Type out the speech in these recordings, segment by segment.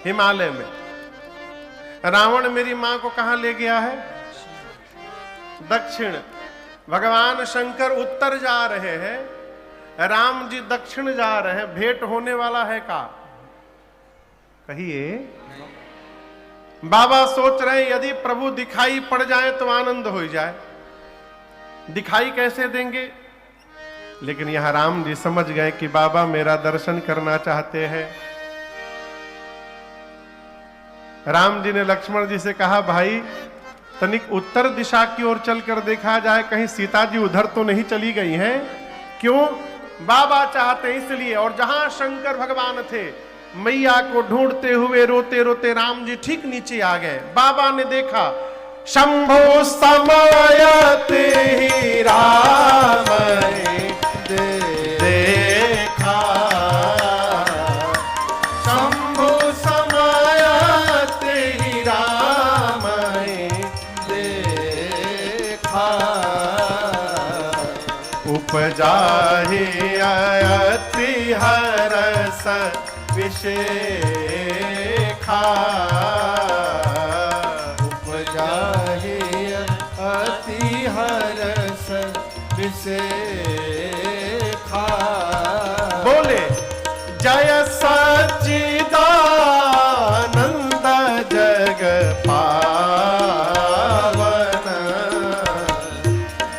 हिमालय में। रावण मेरी मां को कहां ले गया है? दक्षिण। भगवान शंकर उत्तर जा रहे हैं, राम जी दक्षिण जा रहे हैं। भेंट होने वाला है का? कहिए। बाबा सोच रहे हैं यदि प्रभु दिखाई पड़ जाए तो आनंद हो जाए। दिखाई कैसे देंगे? लेकिन यहां राम जी समझ गए कि बाबा मेरा दर्शन करना चाहते हैं। राम जी ने लक्ष्मण जी से कहा, भाई तनिक उत्तर दिशा की ओर चलकर देखा जाए, कहीं सीता जी उधर तो नहीं चली गई हैं। क्यों? बाबा चाहते इसलिए। और जहां शंकर भगवान थे, मैया को ढूंढते हुए रोते रोते राम जी ठीक नीचे आ गए। बाबा ने देखा, शंभो समायते ही राम देखा, शंभो समायते ही राम देखा, उपजा ही अति हरस विशेखा, उपजा ही अति हरस विशेखा। बोले जय सच्चिदानंद जग पावन,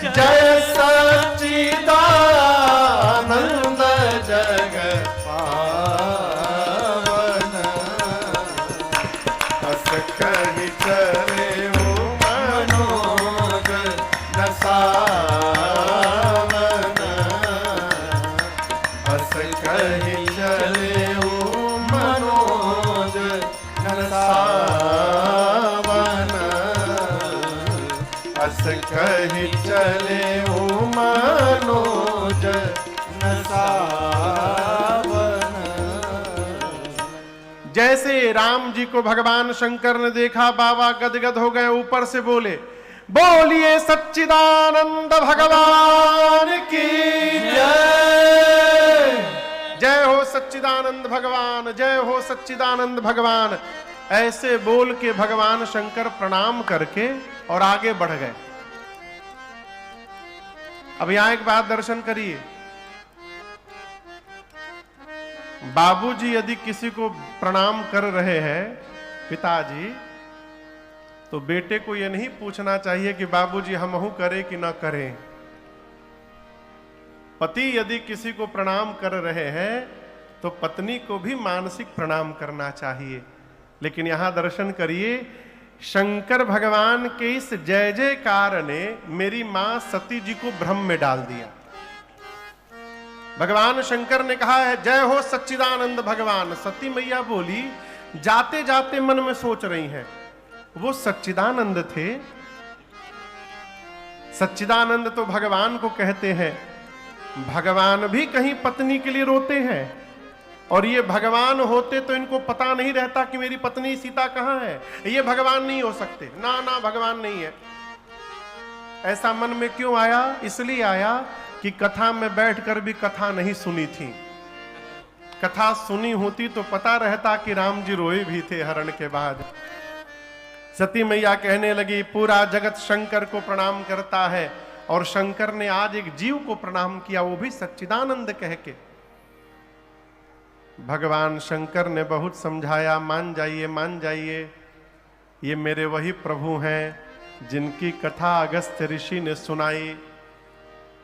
जय सच्चिदानंद जग पावन, अस कहि चले मनोज नसावन, अस कहि चले मनोज नसावन, अस कहि चले मनोज नसावन। जैसे राम जी को भगवान शंकर ने देखा, बाबा गदगद हो गए। ऊपर से बोले, बोलिए सच्चिदानंद भगवान की जय। जय हो सच्चिदानंद भगवान, जय हो सच्चिदानंद भगवान। ऐसे बोल के भगवान शंकर प्रणाम करके और आगे बढ़ गए। अब यहां एक बात दर्शन करिए। बाबूजी यदि किसी को प्रणाम कर रहे हैं, पिताजी, तो बेटे को यह नहीं पूछना चाहिए कि बाबूजी हमहू करें कि ना करें। पति यदि किसी को प्रणाम कर रहे हैं तो पत्नी को भी मानसिक प्रणाम करना चाहिए। लेकिन यहां दर्शन करिए, शंकर भगवान के इस जय जयकार ने मेरी मां सती जी को भ्रम में डाल दिया। भगवान शंकर ने कहा है, जय हो सच्चिदानंद भगवान। सती मैया बोली, जाते जाते मन में सोच रही हैं, वो सच्चिदानंद थे। सच्चिदानंद तो भगवान को कहते हैं। भगवान भी कहीं पत्नी के लिए रोते हैं, और ये भगवान होते तो इनको पता नहीं रहता कि मेरी पत्नी सीता कहां है। ये भगवान नहीं हो सकते, ना ना भगवान नहीं है। ऐसा मन में क्यों आया? इसलिए आया कि कथा में बैठकर भी कथा नहीं सुनी थी। कथा सुनी होती तो पता रहता कि राम जी रोए भी थे हरण के बाद। सती मैया कहने लगी, पूरा जगत शंकर को प्रणाम करता है, और शंकर ने आज एक जीव को प्रणाम किया, वो भी सच्चिदानंद कह के। भगवान शंकर ने बहुत समझाया, मान जाइए मान जाइए, ये मेरे वही प्रभु हैं जिनकी कथा अगस्त्य ऋषि ने सुनाई।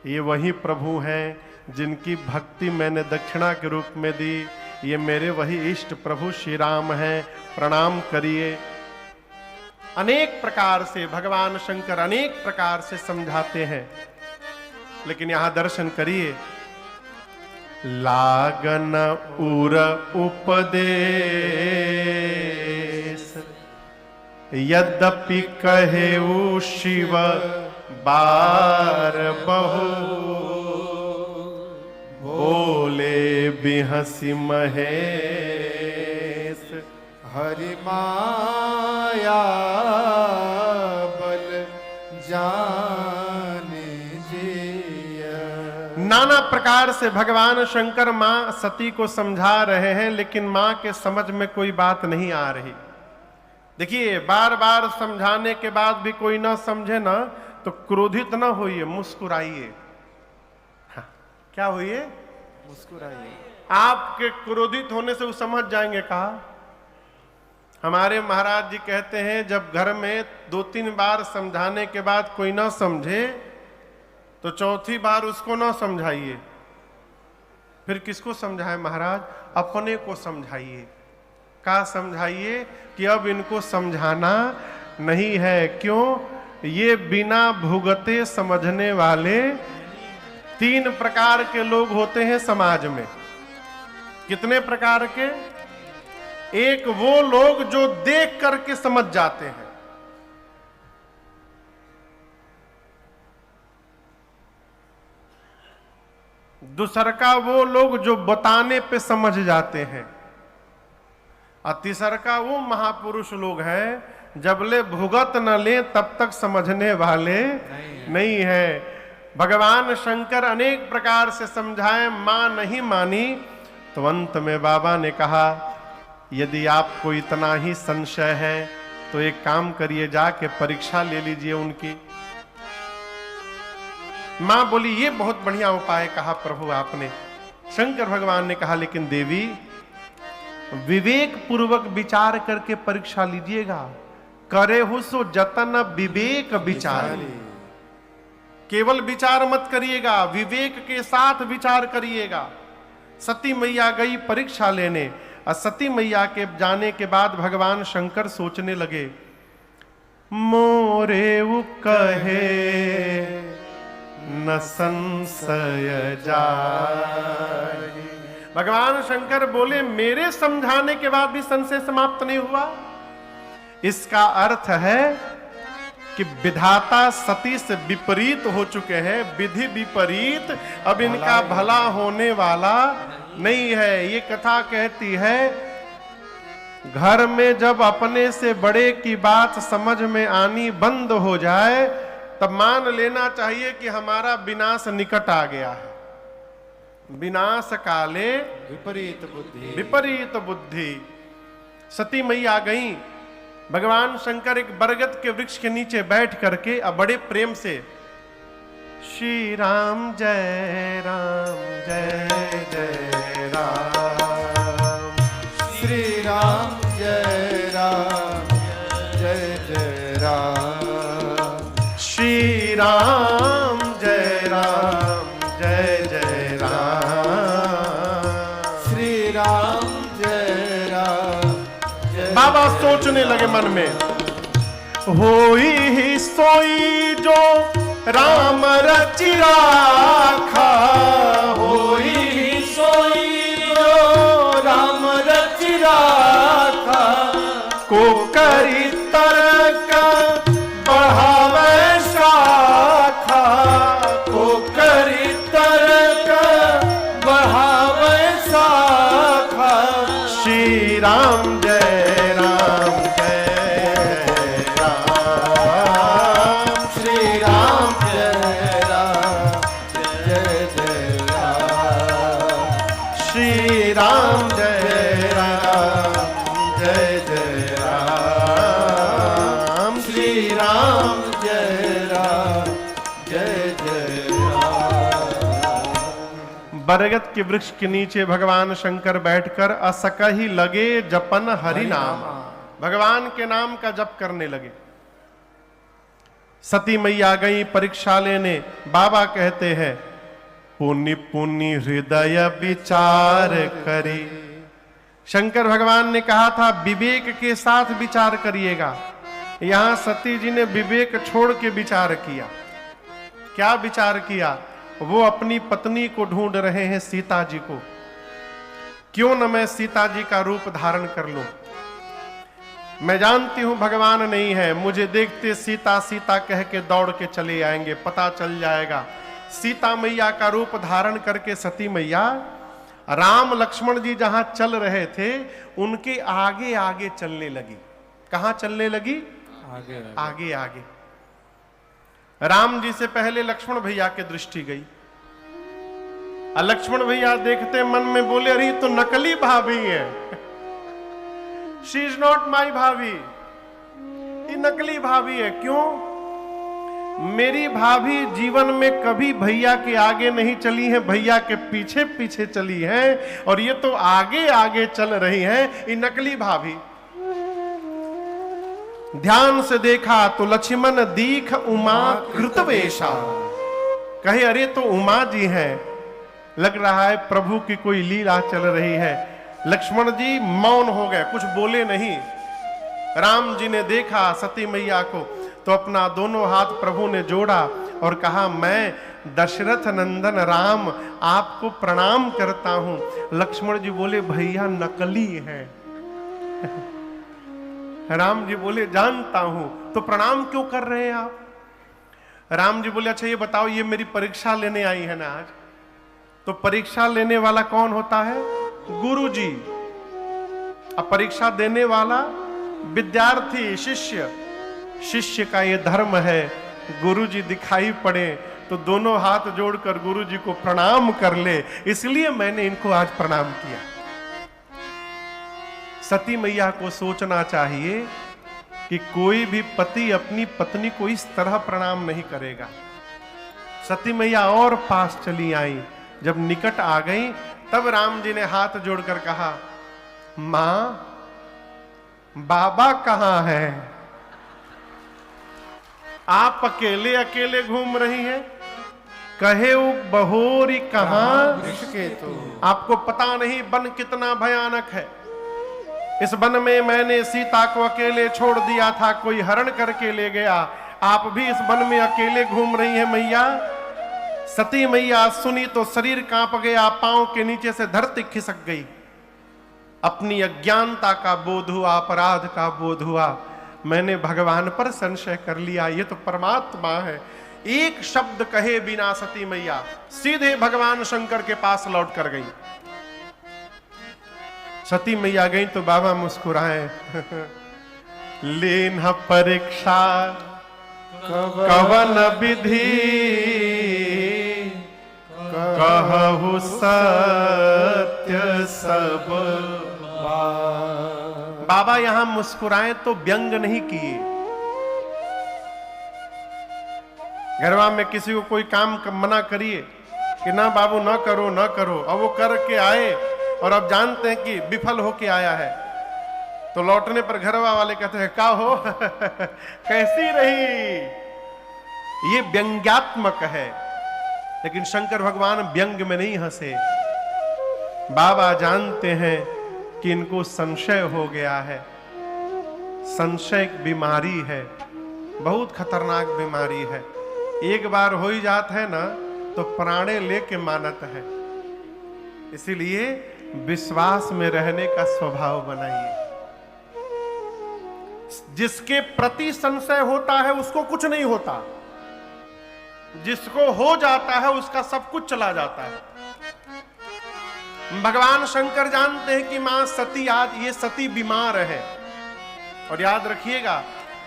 ये वही प्रभु हैं जिनकी भक्ति मैंने दक्षिणा के रूप में दी। ये मेरे वही इष्ट प्रभु श्री राम हैं, प्रणाम करिए। अनेक प्रकार से भगवान शंकर अनेक प्रकार से समझाते हैं। लेकिन यहां दर्शन करिए, लागन उर उपदेश यद्यपि कहेऊ शिव बार बहु, बोले बिहसी महेश हरि माया बल जाने जिया। नाना प्रकार से भगवान शंकर मां सती को समझा रहे हैं, लेकिन मां के समझ में कोई बात नहीं आ रही। देखिए, बार बार समझाने के बाद भी कोई ना समझे ना, तो क्रोधित ना होइए, मुस्कुराइए। हाँ, क्या होइए? मुस्कुराइए। आपके क्रोधित होने से वो समझ जाएंगे। कहा हमारे महाराज जी कहते हैं, जब घर में 2-3 बार समझाने के बाद कोई ना समझे तो चौथी बार उसको ना समझाइए। फिर किसको समझाए महाराज? अपने को समझाइए। का समझाइए कि अब इनको समझाना नहीं है। क्यों? ये बिना भुगते समझने वाले 3 प्रकार के लोग होते हैं समाज में। कितने प्रकार के? एक वो लोग जो देख करके समझ जाते हैं, दूसर का वो लोग जो बताने पे समझ जाते हैं, और तीसर का वो महापुरुष लोग हैं जबले भुगत न ले तब तक समझने वाले नहीं है। भगवान शंकर अनेक प्रकार से समझाए, मां नहीं मानी। तो अंत में बाबा ने कहा, यदि आपको इतना ही संशय है तो एक काम करिए, जाके परीक्षा ले लीजिए उनकी। मां बोली, ये बहुत बढ़िया उपाय कहा प्रभु आपने। शंकर भगवान ने कहा, लेकिन देवी विवेक पूर्वक विचार करके परीक्षा लीजिएगा। करे हो सो जतन विवेक विचार। केवल विचार मत करिएगा, विवेक के साथ विचार करिएगा। सती मैया गई परीक्षा लेने, और सती मैया के जाने के बाद भगवान शंकर सोचने लगे, मोरे वो कहे न संशय जाए। भगवान शंकर बोले, मेरे समझाने के बाद भी संशय समाप्त नहीं हुआ। इसका अर्थ है कि विधाता सती से विपरीत हो चुके हैं, विधि विपरीत, अब इनका भला होने वाला नहीं है। ये कथा कहती है, घर में जब अपने से बड़े की बात समझ में आनी बंद हो जाए, तब मान लेना चाहिए कि हमारा विनाश निकट आ गया है। विनाश काले विपरीत बुद्धि। विपरीत बुद्धि। सती मैया गई, भगवान शंकर एक बरगद के वृक्ष के नीचे बैठ करके अब बड़े प्रेम से श्री राम जय जय राम, श्री राम जय जय राम, श्री राम जय जय राम, श्री राम जय बाबा सोचने लगे मन में, होई ही सोई जो राम रचि राखा, होई ही सोई जो राम रचि राखा, को करी तर्क बढ़ावे शाखा, को करी तर्क बढ़ावे शाखा, श्री राम जय राम श्री राम जय जय राम, श्री राम जय जय राम, श्री राम जय जय राम। बरगद के वृक्ष के नीचे भगवान शंकर बैठकर असकही लगे जपन हरि नाम, भगवान के नाम का जप करने लगे। सती मैया गई परीक्षा लेने। बाबा कहते हैं, पुनि पुनि हृदय विचार करी। शंकर भगवान ने कहा था विवेक के साथ विचार करिएगा। यहां सती जी ने विवेक छोड़ के विचार किया। क्या विचार किया? वो अपनी पत्नी को ढूंढ रहे हैं, सीता जी को। क्यों न मैं सीता जी का रूप धारण कर लूं। मैं जानती हूं भगवान नहीं है, मुझे देखते सीता सीता कह के दौड़ के चले आएंगे, पता चल जाएगा। सीता मैया का रूप धारण करके सती मैया राम लक्ष्मण जी जहां चल रहे थे उनके आगे आगे चलने लगी। कहां चलने लगी? आगे आगे आगे। राम जी से पहले लक्ष्मण भैया की दृष्टि गई। लक्ष्मण भैया देखते मन में बोले, अरे तो नकली भाभी है, शी इज नॉट माई भाभी, ये नकली भाभी है। क्यों? मेरी भाभी जीवन में कभी भैया के आगे नहीं चली है, भैया के पीछे पीछे चली है, और ये तो आगे आगे चल रही है, ये नकली भाभी। ध्यान से देखा तो लक्ष्मण दीख उमा कृतवेशा, कहे अरे तो उमा जी हैं, लग रहा है प्रभु की कोई लीला चल रही है। लक्ष्मण जी मौन हो गए, कुछ बोले नहीं। राम जी ने देखा सती मैया को तो अपना दोनों हाथ प्रभु ने जोड़ा और कहा, मैं दशरथ नंदन राम आपको प्रणाम करता हूं। लक्ष्मण जी बोले, भैया नकली है। राम जी बोले, जानता हूं, तो प्रणाम क्यों कर रहे हैं आप? राम जी बोले, अच्छा ये बताओ, ये मेरी परीक्षा लेने आई है ना आज, तो परीक्षा लेने वाला कौन होता है? गुरु जी। अब परीक्षा देने वाला विद्यार्थी, शिष्य। शिष्य का ये धर्म है, गुरु जी दिखाई पड़े तो दोनों हाथ जोड़कर गुरु जी को प्रणाम कर ले, इसलिए मैंने इनको आज प्रणाम किया। सती मैया को सोचना चाहिए कि कोई भी पति अपनी पत्नी को इस तरह प्रणाम नहीं करेगा। सती मैया और पास चली आई, जब निकट आ गई तब राम जी ने हाथ जोड़कर कहा, मां बाबा कहां है? आप अकेले अकेले घूम रही हैं, कहे बहोरी कहां? आपको पता नहीं वन कितना भयानक है। इस वन में मैंने सीता को अकेले छोड़ दिया था, कोई हरण करके ले गया, आप भी इस वन में अकेले घूम रही हैं मैया। सती मैया सुनी तो शरीर कांप गया, पांव के नीचे से धरती खिसक गई। अपनी अज्ञानता का बोध हुआ, अपराध का बोध हुआ, मैंने भगवान पर संशय कर लिया, ये तो परमात्मा है। एक शब्द कहे बिना सती मैया सीधे भगवान शंकर के पास लौट कर गई। सती मैया गई तो बाबा मुस्कुराए, लेन परीक्षा कवन विधि, कहु सत्य सब। बाबा यहां मुस्कुराए तो व्यंग नहीं किए। घरवा में किसी को कोई काम मना करिए कि ना बाबू ना करो ना करो, अब वो करके आए और अब जानते हैं कि विफल होके आया है, तो लौटने पर घरवा वाले कहते हैं, का हो कैसी रही? ये व्यंग्यात्मक है, लेकिन शंकर भगवान व्यंग में नहीं हंसे। बाबा जानते हैं कि इनको संशय हो गया है। संशय एक बीमारी है, बहुत खतरनाक बीमारी है। एक बार हो ही जाता है ना तो प्राणे लेके मानत है। इसीलिए विश्वास में रहने का स्वभाव बनाइए। जिसके प्रति संशय होता है उसको कुछ नहीं होता, जिसको हो जाता है उसका सब कुछ चला जाता है। भगवान शंकर जानते हैं कि मां सती, आज ये सती बीमार है। और याद रखिएगा,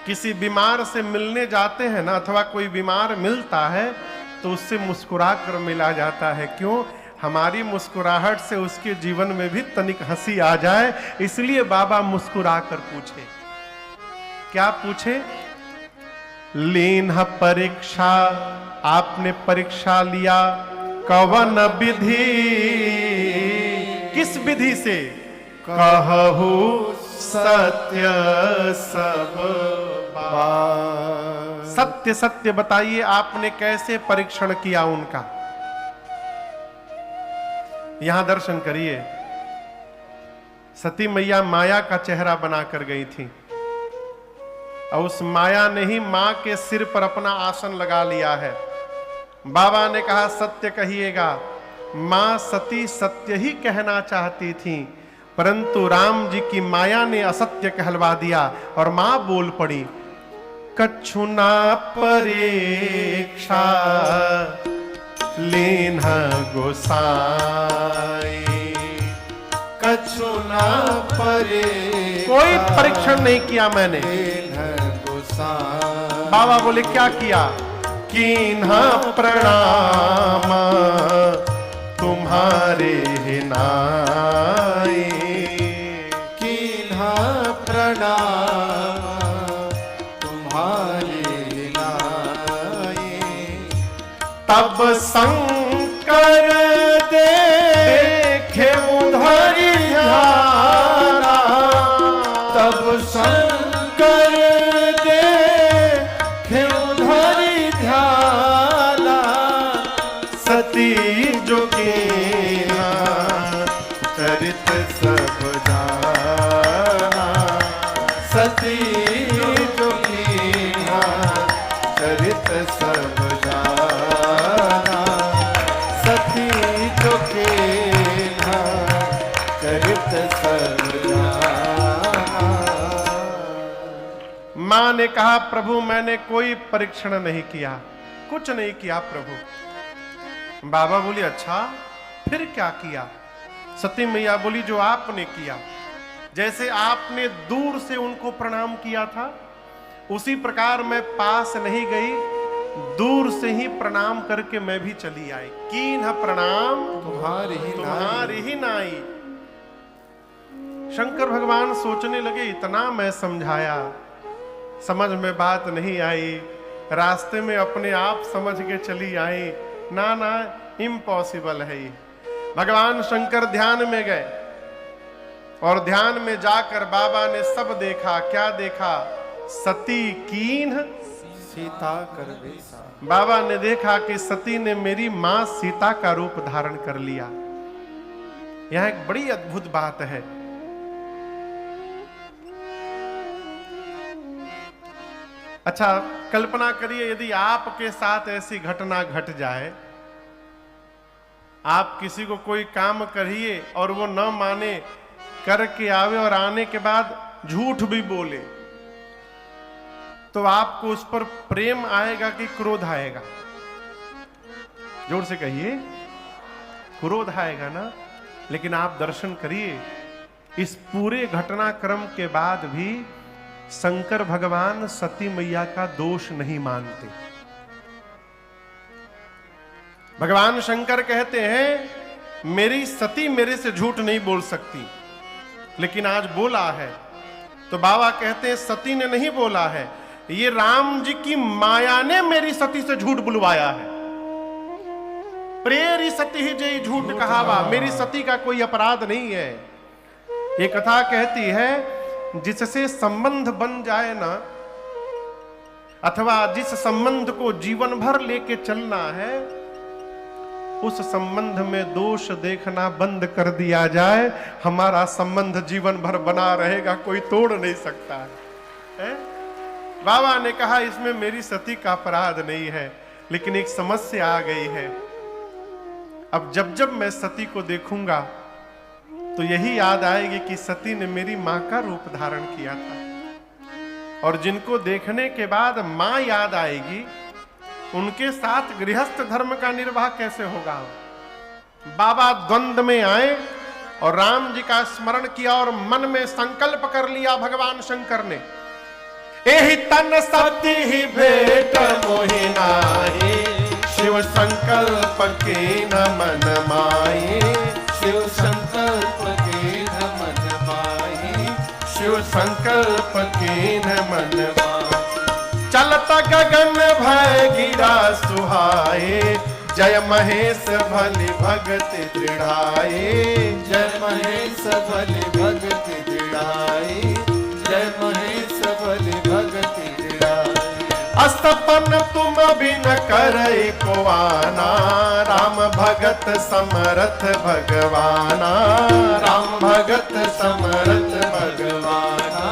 किसी बीमार से मिलने जाते हैं ना, अथवा कोई बीमार मिलता है तो उससे मुस्कुरा कर मिला जाता है। क्यों? हमारी मुस्कुराहट से उसके जीवन में भी तनिक हंसी आ जाए, इसलिए बाबा मुस्कुरा कर पूछे। क्या पूछे? लीन परीक्षा, आपने परीक्षा लिया, कवन विधि, किस विधि से? कहु सत्य सब बात। सत्य सत्य बताइए, आपने कैसे परीक्षण किया उनका? यहां दर्शन करिए। सती मैया माया का चेहरा बनाकर गई थी, और उस माया ने ही मां के सिर पर अपना आसन लगा लिया है। बाबा ने कहा, सत्य कहिएगा। मां सती सत्य ही कहना चाहती थी, परंतु राम जी की माया ने असत्य कहलवा दिया और मां बोल पड़ी, कछुना परीक्षा लीन गोसाई। कछुना परीक्षा, कोई परीक्षण नहीं किया मैंने। बाबा बोले, क्या किया? कीन्हा प्रणाम तुम्हारे ही नाई। कीन्हा प्रणाम तुम्हारे नाई। तब शंकर देखे उधर ध्याना, तब शंकर देखे उधर ध्याना। सती जो कीन्हा चरित सब जाना। सती जो कीन्हा चरित सब जाना। सती जो कीन्हा चरित सब जाना। मां ने कहा प्रभु मैंने कोई परीक्षण नहीं किया, कुछ नहीं किया प्रभु। बाबा बोली अच्छा फिर क्या किया? सती मैया बोली जो आपने किया, जैसे आपने दूर से उनको प्रणाम किया था उसी प्रकार मैं पास नहीं गई, दूर से ही प्रणाम करके मैं भी चली आई। कीन्हा प्रणाम तुम्हारी ही नाई। शंकर भगवान सोचने लगे इतना मैं समझाया, समझ में बात नहीं आई, रास्ते में अपने आप समझ के चली आई। ना ना इम्पॉसिबल है ये। भगवान शंकर ध्यान में गए और ध्यान में जाकर बाबा ने सब देखा। क्या देखा? सती कीन्ह सीता कर बेसा। बाबा ने देखा कि सती ने मेरी मां सीता का रूप धारण कर लिया। यह एक बड़ी अद्भुत बात है। अच्छा कल्पना करिए यदि आपके साथ ऐसी घटना घट जाए, आप किसी को कोई काम करिए और वो न माने, करके आवे और आने के बाद झूठ भी बोले, तो आपको उस पर प्रेम आएगा कि क्रोध आएगा? जोर से कहिए। क्रोध आएगा ना। लेकिन आप दर्शन करिए, इस पूरे घटनाक्रम के बाद भी शंकर भगवान सती मैया का दोष नहीं मानते। भगवान शंकर कहते हैं मेरी सती मेरे से झूठ नहीं बोल सकती, लेकिन आज बोला है। तो बाबा कहते हैं सती ने नहीं बोला है, ये राम जी की माया ने मेरी सती से झूठ बुलवाया है। प्रेरी सती ही जय झूठ कहावा, मेरी सती का कोई अपराध नहीं है। ये कथा कहती है जिससे संबंध बन जाए ना, अथवा जिस संबंध को जीवन भर लेके चलना है, उस संबंध में दोष देखना बंद कर दिया जाए, हमारा संबंध जीवन भर बना रहेगा, कोई तोड़ नहीं सकता है? बाबा ने कहा इसमें मेरी सती का अपराध नहीं है, लेकिन एक समस्या आ गई है। अब जब जब मैं सती को देखूंगा तो यही याद आएगी कि सती ने मेरी मां का रूप धारण किया था, और जिनको देखने के बाद मां याद आएगी उनके साथ गृहस्थ धर्म का निर्वाह कैसे होगा? बाबा द्वंद्व में आए और राम जी का स्मरण किया और मन में संकल्प कर लिया भगवान शंकर ने, एहि तन सती ही भेट मोहि नाहि, शिव संकल्प के न मन माई। शिव संकल्प के न मन माई। शिव संकल्प के न मन माई। चलता गगन भय गिरा सुहाए, जय महेश भली भगति दृढ़ाए। जय महेश भली भगति दृढ़ाई। जय महेश भली भगति दृढ़ाई। अस्तपन तुम बिन करई को आना, राम भगत समरथ भगवाना। राम भगत समरथ भगवाना।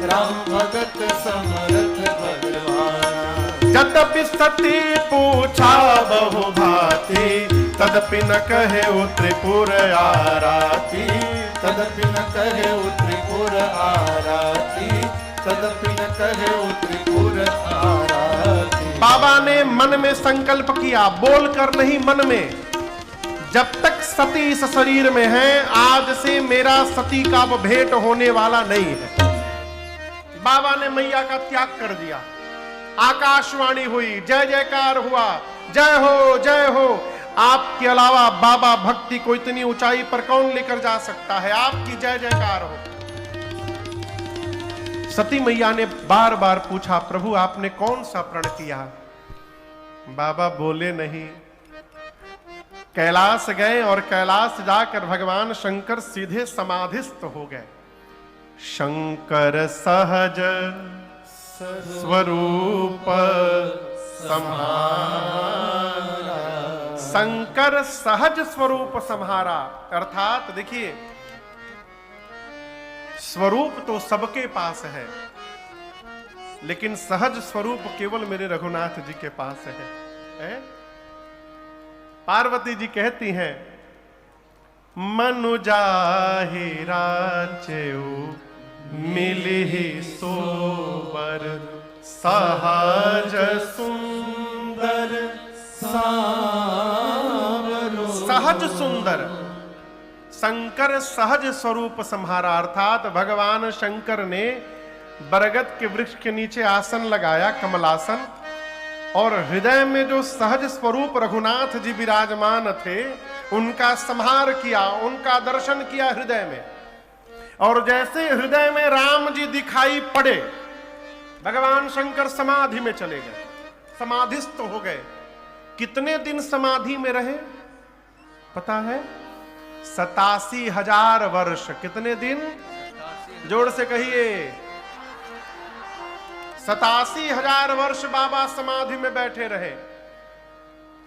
राम भगत समरथ भगवाना। यद्यपि सती पूछा बहु भांति, तदपि न कहे त्रिपुर आराती। तदपि न कहे त्रिपुर आराती। तदपि न कहे त्रिपुर आराती। बाबा ने मन में संकल्प किया, बोलकर नहीं, मन में, जब तक सती इस शरीर में है, आज से मेरा सती का अब भेंट होने वाला नहीं है। बाबा ने मैया का त्याग कर दिया। आकाशवाणी हुई, जय जयकार हुआ, जय हो जय हो। आपके अलावा बाबा भक्ति को इतनी ऊंचाई पर कौन लेकर जा सकता है। आपकी जय जयकार हो। सती मैया ने बार बार पूछा, प्रभु आपने कौन सा प्रण किया। बाबा बोले नहीं। कैलाश गए और कैलाश जाकर भगवान शंकर सीधे समाधिस्थ हो गए। शंकर सहज स्वरूप संहारा, शंकर सहज स्वरूप संहारा। अर्थात देखिए, स्वरूप तो सबके पास है, लेकिन सहज स्वरूप केवल मेरे रघुनाथ जी के पास है? पार्वती जी कहती हैं, मनु जाहि राचेऊ मिलिहि सोबर, सहज सुंदर सावरो। सहज सुंदर, शंकर सहज स्वरूप संहारा। अर्थात भगवान शंकर ने बरगद के वृक्ष के नीचे आसन लगाया, कमलासन, और हृदय में जो सहज स्वरूप रघुनाथ जी विराजमान थे उनका संहार किया, उनका दर्शन किया हृदय में। और जैसे हृदय में राम जी दिखाई पड़े, भगवान शंकर समाधि में चले गए, समाधिस्थ हो गए। कितने दिन समाधि में रहे पता है? 87,000 वर्ष। कितने दिन? जोर से कहिए। 87,000 वर्ष बाबा समाधि में बैठे रहे।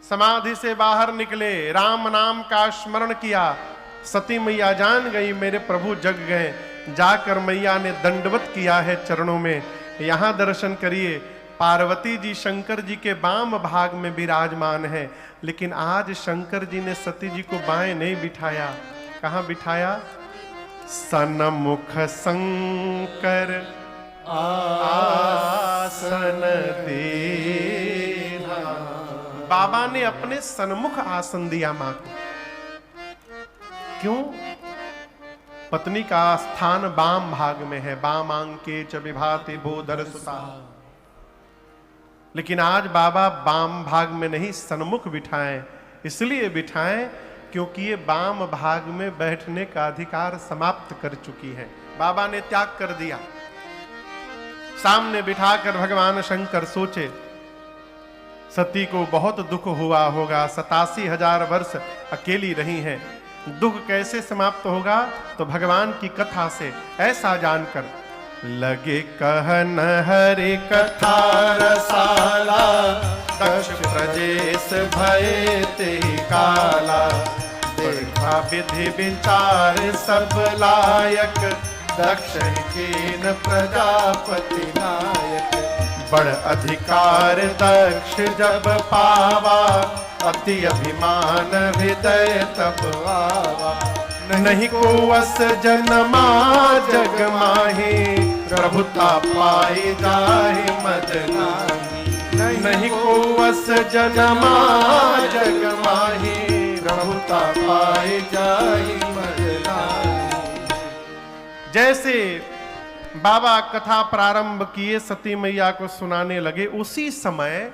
समाधि से बाहर निकले, राम नाम का स्मरण किया। सती मैया जान गई मेरे प्रभु जग गए। जाकर मैया ने दंडवत किया है चरणों में। यहां दर्शन करिए, पार्वती जी शंकर जी के बाम भाग में विराजमान है, लेकिन आज शंकर जी ने सती जी को बाएं नहीं बिठाया। कहां बिठाया? सन्मुख शंकर आसन देना। बाबा ने अपने सन्मुख आसन दिया मां को। क्यों? पत्नी का स्थान बाम भाग में है। बाम अंके च विभाति बोधर सुता। लेकिन आज बाबा बाम भाग में नहीं, सन्मुख बिठाएं। इसलिए बिठाएं क्योंकि ये बाम भाग में बैठने का अधिकार समाप्त कर चुकी है। बाबा ने त्याग कर दिया। सामने बिठाकर भगवान शंकर सोचे, सती को बहुत दुख हुआ होगा, 87,000 वर्ष अकेली रही हैं। दुख कैसे समाप्त होगा? तो भगवान की कथा से। ऐसा जानकर लगे कहन हरि कथा रसाला, दक्ष प्रजेश भय ते काला। देखा विधि विचार सब लायक, दक्ष कीन प्रजापति नायक। बड़ अधिकार दक्ष जब पावा, अति अभिमान हृदय तब आवा। नहीं को वस जन्मा जग माही, प्रभुता पाई जाहि मद नाही। नहीं को वस जन्मा जग माही, प्रभुता पाई जाहि मद नाही। जैसे बाबा कथा प्रारंभ किए, सती मैया को सुनाने लगे, उसी समय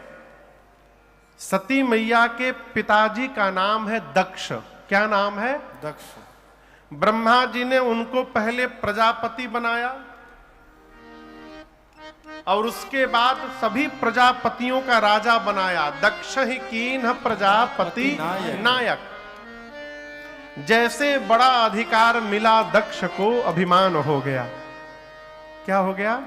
सती मैया के पिताजी का नाम है दक्ष। क्या नाम है? दक्ष। ब्रह्मा जी ने उनको पहले प्रजापति बनाया और उसके बाद सभी प्रजापतियों का राजा बनाया। दक्ष ही कीन प्रजापति नायक। जैसे बड़ा अधिकार मिला दक्ष को, अभिमान हो गया। क्या हो गया?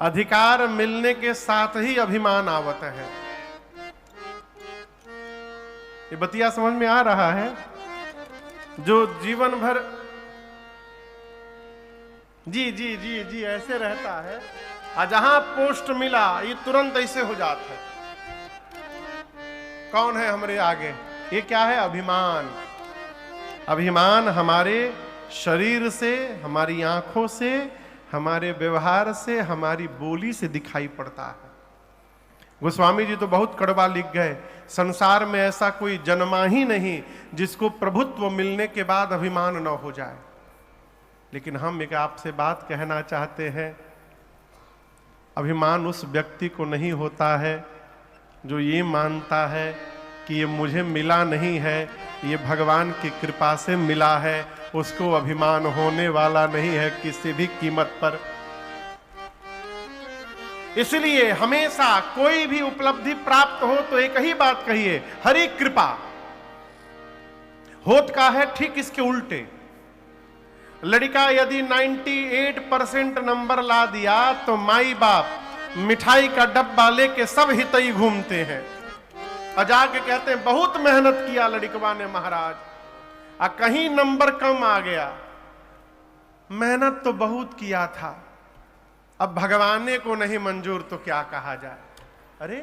अधिकार मिलने के साथ ही अभिमान आवत है। ये बतिया समझ में आ रहा है? जो जीवन भर जी जी जी जी ऐसे रहता है, और जहां पोस्ट मिला ये तुरंत ऐसे हो जाता है। कौन है हमारे आगे? ये क्या है? अभिमान। अभिमान हमारे शरीर से, हमारी आंखों से, हमारे व्यवहार से, हमारी बोली से दिखाई पड़ता है। गोस्वामी जी तो बहुत कड़वा लिख गए, संसार में ऐसा कोई जन्मा ही नहीं जिसको प्रभुत्व मिलने के बाद अभिमान न हो जाए। लेकिन हम एक आपसे बात कहना चाहते हैं, अभिमान उस व्यक्ति को नहीं होता है जो ये मानता है कि ये मुझे मिला नहीं है, ये भगवान की कृपा से मिला है, उसको अभिमान होने वाला नहीं है किसी भी कीमत पर। इसलिए हमेशा कोई भी उपलब्धि प्राप्त हो तो एक ही बात कहिए, हरि कृपा। होत का है ठीक इसके उल्टे। लड़का यदि 98% नंबर ला दिया तो माई बाप मिठाई का डब्बा लेके सब हितई घूमते हैं और जाके कहते हैं बहुत मेहनत किया लड़कवा ने महाराज, कहीं नंबर कम आ गया। मेहनत तो बहुत किया था, अब भगवान को नहीं मंजूर तो क्या कहा जाए। अरे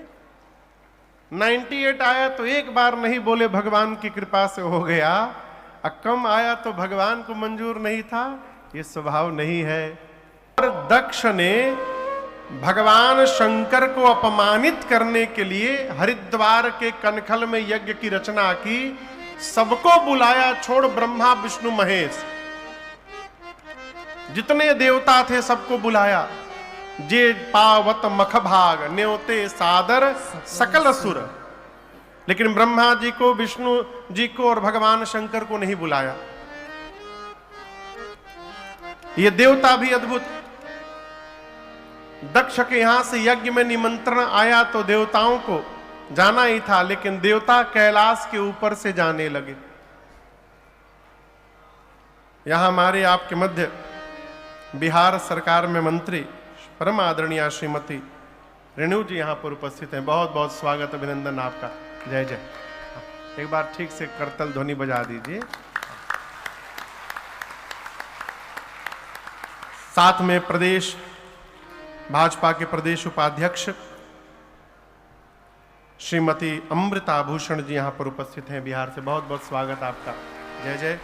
98 आया तो एक बार नहीं बोले भगवान की कृपा से हो गया, कम आया तो भगवान को मंजूर नहीं था, ये स्वभाव नहीं है। और दक्ष ने भगवान शंकर को अपमानित करने के लिए हरिद्वार के कनखल में यज्ञ की रचना की, सबको बुलाया, छोड़ ब्रह्मा विष्णु महेश, जितने देवता थे सबको बुलाया। जे पावत मखभाग न्योते सादर सकल असुर, लेकिन ब्रह्मा जी को, विष्णु जी को और भगवान शंकर को नहीं बुलाया। ये देवता भी अद्भुत। दक्ष के यहां से यज्ञ में निमंत्रण आया तो देवताओं को जाना ही था, लेकिन देवता कैलाश के ऊपर से जाने लगे। यहां हमारे आपके मध्य बिहार सरकार में मंत्री परम आदरणीय श्रीमती रेणु जी यहां पर उपस्थित हैं। बहुत बहुत स्वागत, अभिनंदन आपका। जय जय। एक बार ठीक से करतल ध्वनि बजा दीजिए। साथ में प्रदेश भाजपा के प्रदेश उपाध्यक्ष श्रीमती अमृता भूषण जी यहां पर उपस्थित हैं बिहार से। बहुत बहुत स्वागत आपका। जय जय।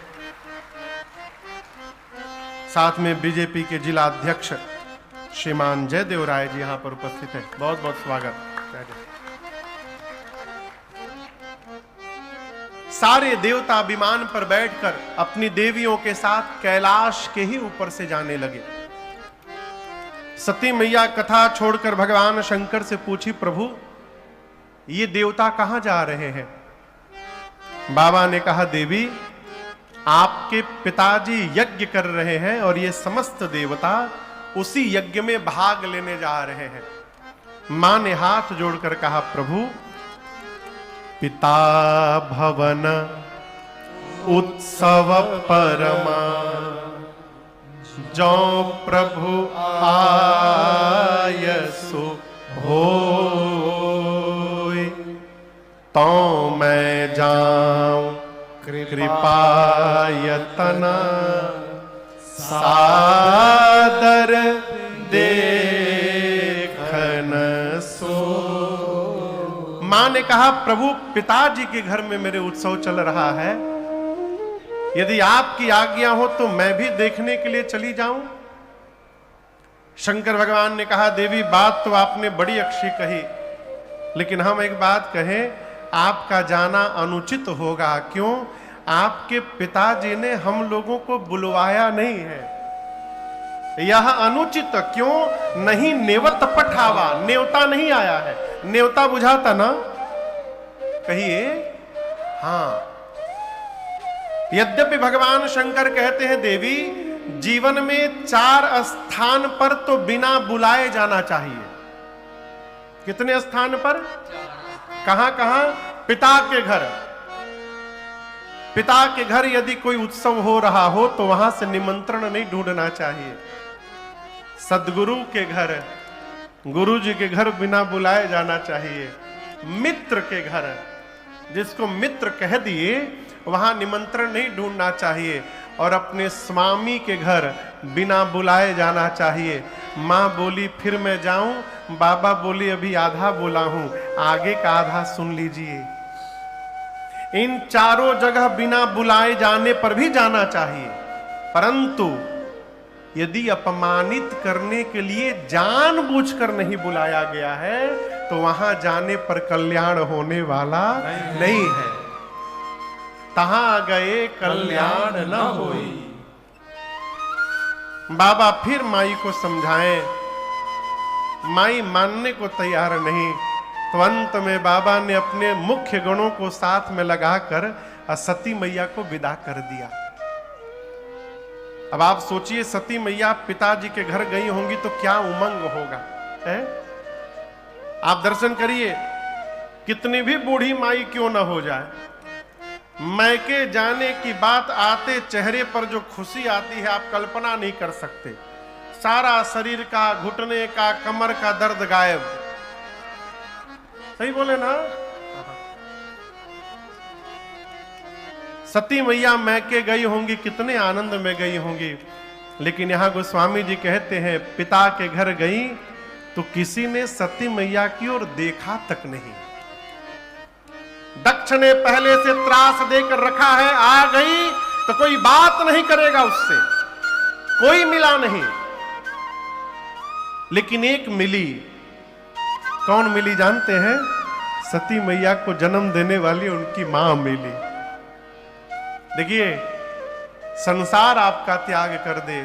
साथ में बीजेपी के जिला अध्यक्ष श्रीमान जयदेव राय जी यहां पर उपस्थित हैं। बहुत बहुत स्वागत। जय जय। सारे देवता विमान पर बैठकर अपनी देवियों के साथ कैलाश के ही ऊपर से जाने लगे। सती मैया कथा छोड़कर भगवान शंकर से पूछी, प्रभु ये देवता कहां जा रहे हैं? बाबा ने कहा, देवी आपके पिताजी यज्ञ कर रहे हैं और ये समस्त देवता उसी यज्ञ में भाग लेने जा रहे हैं। मां ने हाथ जोड़कर कहा, प्रभु पिता भवन उत्सव परमा, जो प्रभु आयसु होय, तो मैं जाऊं कृपायतना, सादर देखन सो। मां ने कहा, प्रभु पिताजी के घर में मेरे उत्सव चल रहा है, यदि आपकी आज्ञा हो तो मैं भी देखने के लिए चली जाऊं। शंकर भगवान ने कहा, देवी बात तो आपने बड़ी अच्छी कही, लेकिन हम एक बात कहें, आपका जाना अनुचित होगा। क्यों? आपके पिताजी ने हम लोगों को बुलवाया नहीं है, यह अनुचित। क्यों नहीं? नेवत पठावा, नेवता नहीं आया है। नेवता बुझाता ना? कहिए हाँ। यद्यपि भगवान शंकर कहते हैं, देवी जीवन में 4 स्थान पर तो बिना बुलाए जाना चाहिए। कितने स्थान पर? कहां कहां? पिता के घर। पिता के घर यदि कोई उत्सव हो रहा हो तो वहां से निमंत्रण नहीं ढूंढना चाहिए। सदगुरु के घर, गुरु जी के घर बिना बुलाए जाना चाहिए। मित्र के घर, जिसको मित्र कह दिए, वहां निमंत्रण नहीं ढूंढना चाहिए। और अपने स्वामी के घर बिना बुलाए जाना चाहिए। मां बोली फिर मैं जाऊं, बाबा बोली अभी आधा बोला हूं, आगे का आधा सुन लीजिए। इन चारों जगह बिना बुलाए जाने पर भी जाना चाहिए, परंतु यदि अपमानित करने के लिए जानबूझकर नहीं बुलाया गया है तो वहां जाने पर कल्याण होने वाला नहीं है। तहां गए कल्याण न होई। बाबा फिर माई को समझाएं, माई मानने को तैयार नहीं। तो अंत में बाबा ने अपने मुख्य गणों को साथ में लगाकर सती मैया को विदा कर दिया। अब आप सोचिए, सती मैया पिताजी के घर गई होंगी तो क्या उमंग होगा, है? आप दर्शन करिए, कितनी भी बूढ़ी माई क्यों ना हो जाए, मैके जाने की बात आते चेहरे पर जो खुशी आती है आप कल्पना नहीं कर सकते। सारा शरीर का, घुटने का, कमर का दर्द गायब। सही बोले ना? सती मैया मैके गई होंगी, कितने आनंद में गई होंगी, लेकिन यहां गोस्वामी जी कहते हैं पिता के घर गई तो किसी ने सती मैया की ओर देखा तक नहीं। दक्ष ने पहले से त्रास देकर रखा है, आ गई तो कोई बात नहीं करेगा उससे, कोई मिला नहीं। लेकिन एक मिली। कौन मिली जानते हैं? सती मैया को जन्म देने वाली उनकी मां मिली। देखिए, संसार आपका त्याग कर दे,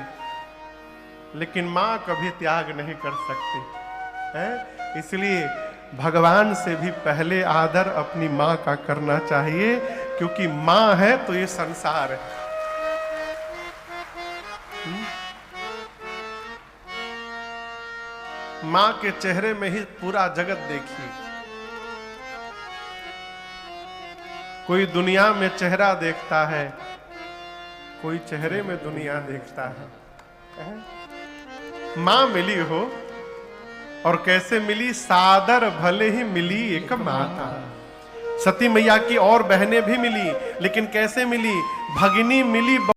लेकिन मां कभी त्याग नहीं कर सकती है। इसलिए भगवान से भी पहले आदर अपनी मां का करना चाहिए, क्योंकि मां है तो ये संसार है। मां के चेहरे में ही पूरा जगत देखिए। कोई दुनिया में चेहरा देखता है, कोई चेहरे में दुनिया देखता है। मां मिली हो, और कैसे मिली? सादर भले ही मिली एक माता। सती मैया की और बहनें भी मिली, लेकिन कैसे मिली? भगिनी मिली